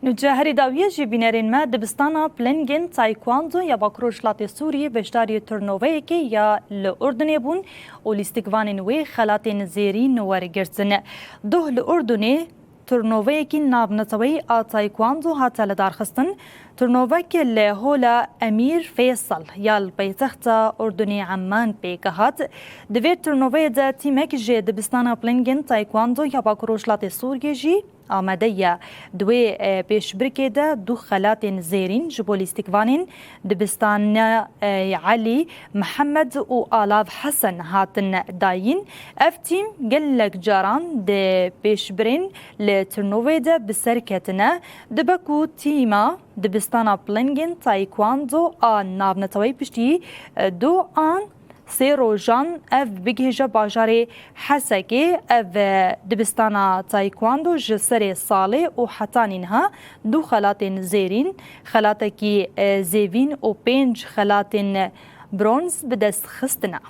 نجاهري داویه جی بینرین ما دبستانا پلنگن تایکواندو یا باکروشلات سوریه بشتاری تورنووه که یا لأردنه بون و لیستگوان وی خلات زیرین ورگرسن ده لأردنه تورنووه که نابنتوی تایکواندو هاتا لدارخستن تورنووه که لهولا امیر فیصل یا البیتخت اردنی عمان پیکهات دوی تورنووه دا تیمک جی دبستانا پلنگن تایکواندو یا باکروشلات سوریه جی آمده یا دوی پیشبرکه ده دو خلات زیرین جبول استقوانین دبستان علی محمد و آلاف حسن هاتن داین افتیم گلک جاران ده پیشبرین لترنوه ده بسرکتنه دبکو تیما دبستان پلنگن تایکواندو نابنتوی پشتی دو آن سه روزان اف بگهجه باجاری حسکه اف دبستانا تایکواندو جسر ساله و حتانینها دو خلات زیرین خلاته کی زیوین و 5 خلات برونز بدست خستنه